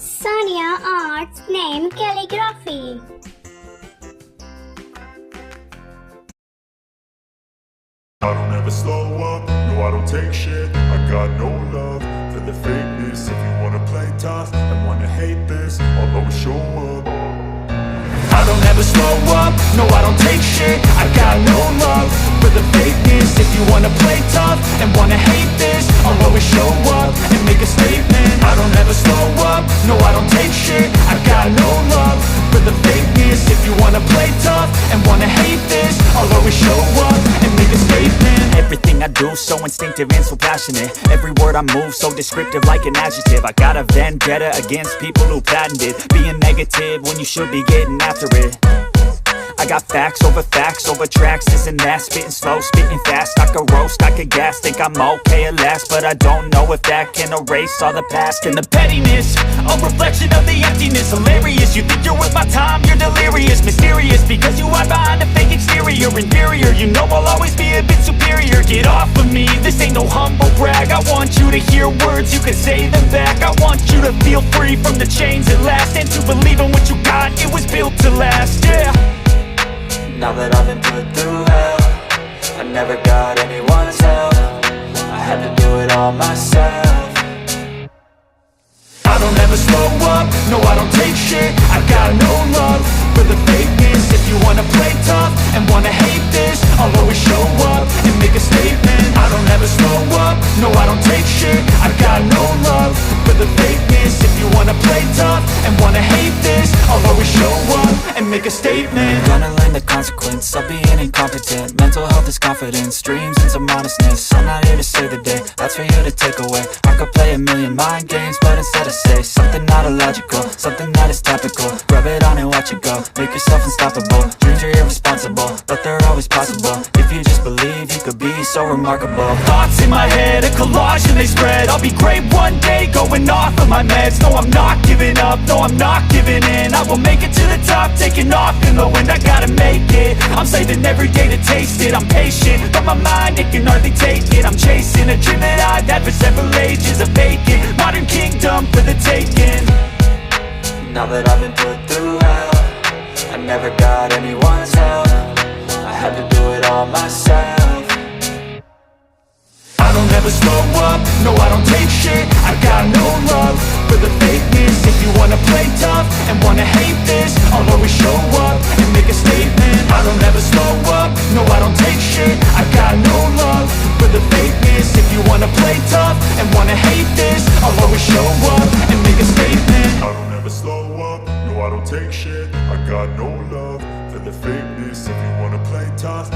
Sania Arts name calligraphy. I don't ever slow up, no I don't take shit. I got no love for the fakeness. If you wanna play tough and wanna hate this, I'll always show up. I don't ever slow up, no I don't take shit. I got no love for the fakeness. If you wanna play tough and wanna hate this, I'll always show up and make a statement. I don't ever slow up, no I don't take shit. I got no love for the fakeness. If you wanna play tough and wanna hate this, I'll always show up and make a statement. Everything I do so instinctive and so passionate. Every word I move so descriptive like an adjective. I got a vendetta against people who patented being negative when you should be getting after it. I got facts over tracks, this and that. Spitting slow, spitting fast. I could roast, I could gas. Think I'm okay at last, but I don't know if that can erase all the past. And the pettiness, a reflection of the emptiness. Hilarious, you think you're worth my time, you're delirious. Mysterious, because you hide behind a fake exterior. Inferior, you know I'll always be a bit superior. Get off of me, this ain't no humble brag. I want you to hear words, you can say them back. I want you to feel free from the chains at last, and to believe in what you got, it was built to last, yeah. Now that I've been put through hell, I never got anyone's help. I had to do it all myself. I don't ever slow up, no I don't take shit. I got no love for the fakeness. If you wanna play tough and wanna hate this, I'll always show up and make a statement. I don't ever slow up, no I don't take shit. I got no love for the fakeness. If you wanna play tough and wanna hate this, I'll always show up and make a statement. Gonna learn the consequence of being incompetent. Mental health is confidence, dreams and some honestness. I'm not here to save the day, that's for you to take away. I could play a million mind games, but instead I say something not illogical, something that is topical. Rub it on and watch it go, make yourself unstoppable. Dreams are irresponsible, but they're always possible. If you just believe, you could be so remarkable. Thoughts in my head, a collage and they spread. I'll be great one day, going off of my meds. No, I'm not giving up, no, I'm not giving in. I will make it to the top, taking off in the wind. I gotta make it, I'm saving every day to taste it. I'm patient, but my mind, it can hardly take it. I'm chasing a dream that I've had for several ages. A vacant, modern kingdom for the taking. Now that I've been put through hell, I never got anyone's help. I had to do it all myself. I don't ever slow up, no I don't take shit. I got no love for the fakeness. If you wanna play tough and wanna hate this, I'll always show up and make a statement. I don't ever slow up, no I don't take shit. I got no love for the fakeness. If you wanna play tough and wanna hate this, I'll always show up and make a statement. I don't ever slow up, no I don't take shit. I got no love for the fakeness. If you wanna play tough